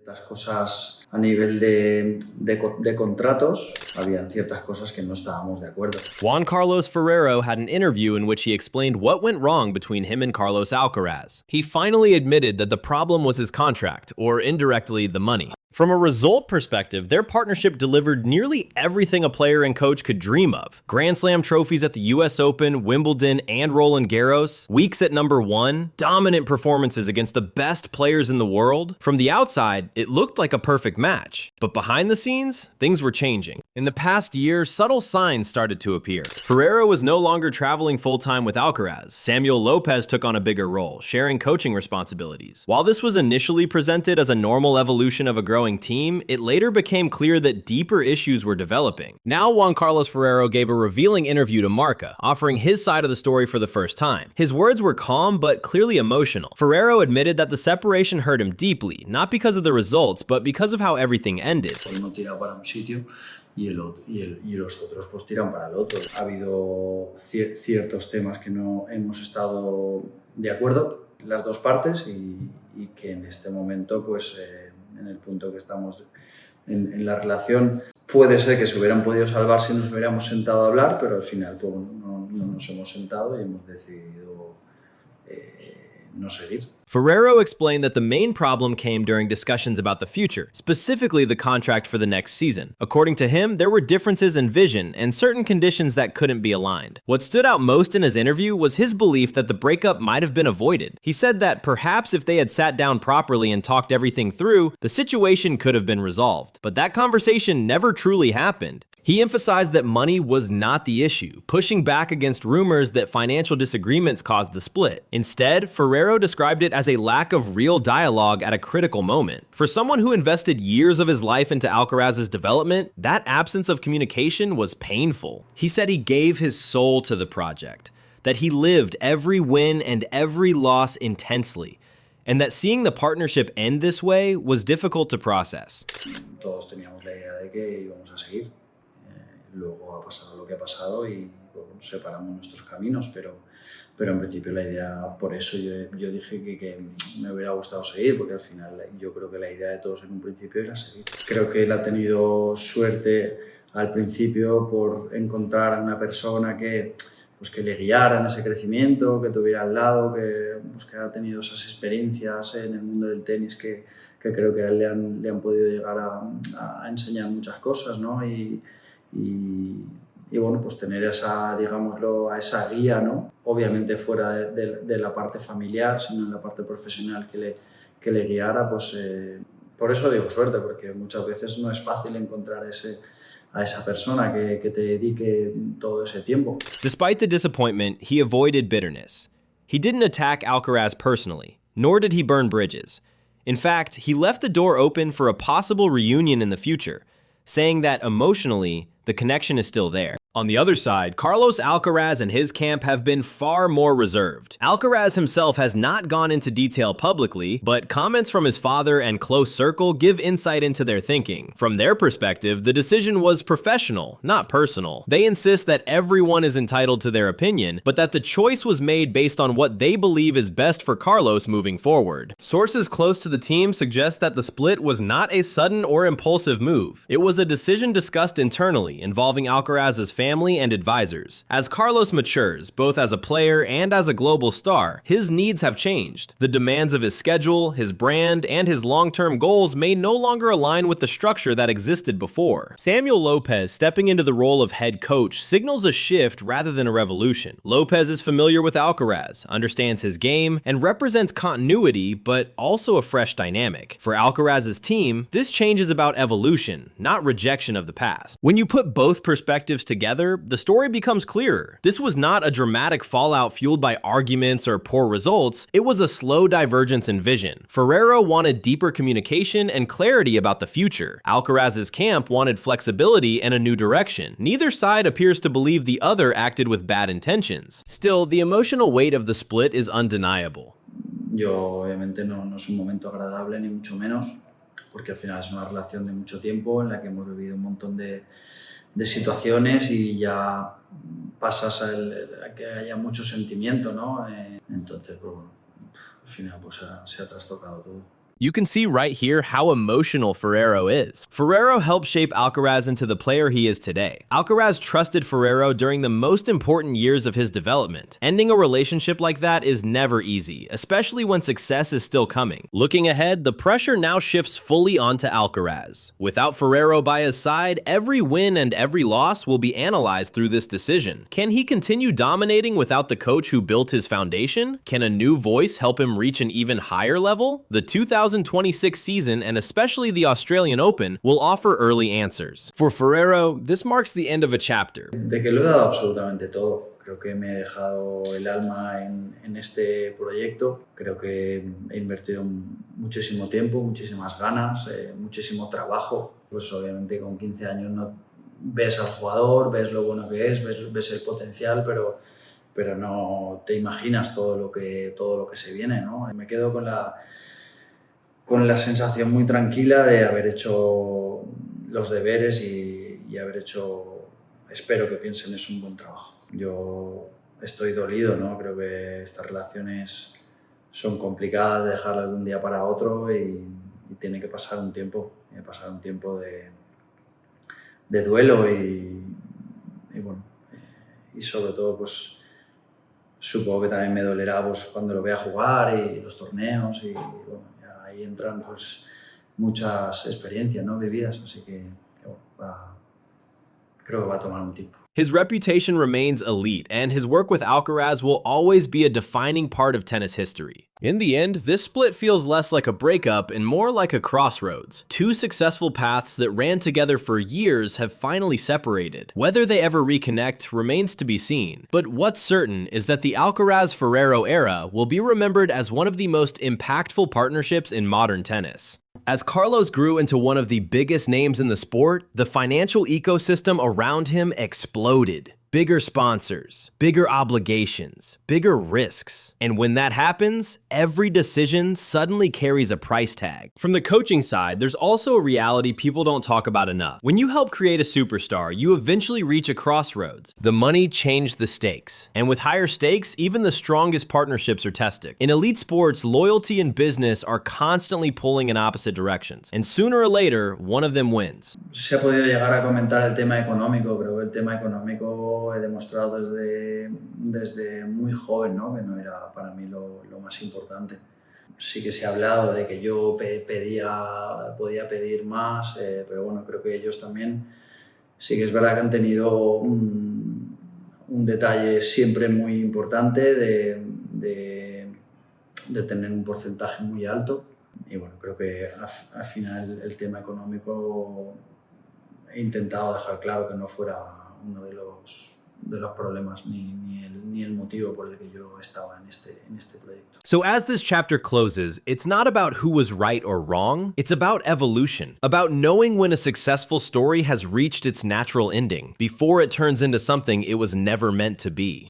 Las cosas a nivel de contratos, habían ciertas cosas que no estábamos de acuerdo. Juan Carlos Ferrero had an interview in which he explained what went wrong between him and Carlos Alcaraz. He finally admitted that the problem was his contract, or indirectly, the money. From a result perspective, their partnership delivered nearly everything a player and coach could dream of. Grand Slam trophies at the US Open, Wimbledon, and Roland Garros, weeks at #1, dominant performances against the best players in the world. From the outside, it looked like a perfect match. But behind the scenes, things were changing. In the past year, subtle signs started to appear. Ferrero was no longer traveling full-time with Alcaraz. Samuel Lopez took on a bigger role, sharing coaching responsibilities. While this was initially presented as a normal evolution of a growing team, it later became clear that deeper issues were developing. Now Juan Carlos Ferrero gave a revealing interview to Marca, offering his side of the story for the first time. His words were calm but clearly emotional. Ferrero admitted that the separation hurt him deeply, not because of the results, but because of how everything ended. Uno tira para un sitio y los otros pues tiran para el otro. Ha habido ciertos temas que no hemos estado de acuerdo, las dos partes, y que en este momento pues en el punto que estamos en la relación, puede ser que se hubieran podido salvar si nos hubiéramos sentado a hablar, pero al final pues, no nos hemos sentado y hemos decidido no seguir. Ferrero explained that the main problem came during discussions about the future, specifically the contract for the next season. According to him, there were differences in vision and certain conditions that couldn't be aligned. What stood out most in his interview was his belief that the breakup might have been avoided. He said that perhaps if they had sat down properly and talked everything through, the situation could have been resolved. But that conversation never truly happened. He emphasized that money was not the issue, pushing back against rumors that financial disagreements caused the split. Instead, Ferrero described it as a lack of real dialogue at a critical moment. For someone who invested years of his life into Alcaraz's development, that absence of communication was painful. He said he gave his soul to the project, that he lived every win and every loss intensely, and that seeing the partnership end this way was difficult to process. Todos teníamos la idea de que íbamos a seguir. Luego ha pasado lo que ha pasado y bueno, separamos nuestros caminos, pero en principio la idea, por eso yo dije que me hubiera gustado seguir, porque al final yo creo que la idea de todos en un principio era seguir. Creo que él ha tenido suerte al principio por encontrar a una persona que le guiara en ese crecimiento, que tuviera al lado, que ha tenido esas experiencias en el mundo del tenis que creo que a él le han podido llegar a enseñar muchas cosas, ¿no? Y bueno, pues tener esa, digámoslo, a esa guía, ¿no? Obviamente fuera de la parte familiar, sino en la parte profesional que le guiara, pues por eso digo suerte, porque muchas veces no es fácil encontrar a esa persona que te dedique todo ese tiempo. Despite the disappointment, he avoided bitterness. He didn't attack Alcaraz personally, nor did he burn bridges. In fact, he left the door open for a possible reunion in the future, saying that emotionally, the connection is still there. On the other side, Carlos Alcaraz and his camp have been far more reserved. Alcaraz himself has not gone into detail publicly, but comments from his father and close circle give insight into their thinking. From their perspective, the decision was professional, not personal. They insist that everyone is entitled to their opinion, but that the choice was made based on what they believe is best for Carlos moving forward. Sources close to the team suggest that the split was not a sudden or impulsive move. It was a decision discussed internally, involving Alcaraz's family and advisors. As Carlos matures, both as a player and as a global star, his needs have changed. The demands of his schedule, his brand, and his long-term goals may no longer align with the structure that existed before. Samuel Lopez stepping into the role of head coach signals a shift rather than a revolution. Lopez is familiar with Alcaraz, understands his game, and represents continuity, but also a fresh dynamic. For Alcaraz's team, this change is about evolution, not rejection of the past. When you put both perspectives together, the story becomes clearer. This was not a dramatic fallout fueled by arguments or poor results, it was a slow divergence in vision. Ferrero wanted deeper communication and clarity about the future. Alcaraz's camp wanted flexibility and a new direction. Neither side appears to believe the other acted with bad intentions. Still, the emotional weight of the split is undeniable. Yo obviamente no es un momento agradable ni mucho menos, porque al final es una relación de mucho tiempo en la que hemos vivido un montón de situaciones y ya pasas a que haya mucho sentimiento, ¿no? Entonces, pues, bueno, al final pues se ha trastocado todo. You can see right here how emotional Ferrero is. Ferrero helped shape Alcaraz into the player he is today. Alcaraz trusted Ferrero during the most important years of his development. Ending a relationship like that is never easy, especially when success is still coming. Looking ahead, the pressure now shifts fully onto Alcaraz. Without Ferrero by his side, every win and every loss will be analyzed through this decision. Can he continue dominating without the coach who built his foundation? Can a new voice help him reach an even higher level? The 2026 season, and especially the Australian Open, will offer early answers. For Ferrero, this marks the end of a chapter. De que lo he dado absolutamente todo. Creo que me he dejado el alma en este proyecto. Creo que he invertido muchísimo tiempo, muchísimas ganas, muchísimo trabajo. Pues obviamente con 15 años no ves al jugador, ves lo bueno que es, ves el potencial, pero no te imaginas todo lo que se viene, ¿no? Me quedo con la sensación muy tranquila de haber hecho los deberes y haber hecho, espero que piensen, es un buen trabajo. Yo estoy dolido, ¿no? Creo que estas relaciones son complicadas de dejarlas de un día para otro y tiene que pasar un tiempo, de duelo y bueno, y sobre todo pues supongo que también me dolerá pues, cuando lo vea jugar y los torneos y bueno, ahí entran pues muchas experiencias, ¿no? Vividas, así que bueno, creo que va a tomar un tiempo. His reputation remains elite, and his work with Alcaraz will always be a defining part of tennis history. In the end, this split feels less like a breakup and more like a crossroads. Two successful paths that ran together for years have finally separated. Whether they ever reconnect remains to be seen, but what's certain is that the Alcaraz-Ferrero era will be remembered as one of the most impactful partnerships in modern tennis. As Carlos grew into one of the biggest names in the sport, the financial ecosystem around him exploded. Bigger sponsors, bigger obligations, bigger risks. And when that happens, every decision suddenly carries a price tag. From the coaching side, there's also a reality people don't talk about enough. When you help create a superstar, you eventually reach a crossroads. The money changed the stakes. And with higher stakes, even the strongest partnerships are tested. In elite sports, loyalty and business are constantly pulling in opposite directions. And sooner or later, one of them wins. Se ha podido llegar a comentar el tema económico, pero el tema económico he demostrado desde muy joven, ¿no? Que no era para mí lo más importante. Sí que se ha hablado de que yo podía pedir más, pero bueno, creo que ellos también sí que es verdad que han tenido un detalle siempre muy importante de tener un porcentaje muy alto. Y bueno, creo que al final el tema económico he intentado dejar claro que no fuera uno de los problemas ni el motivo por el que yo estaba en este proyecto. So as this chapter closes, it's not about who was right or wrong, it's about evolution, about knowing when a successful story has reached its natural ending, before it turns into something it was never meant to be.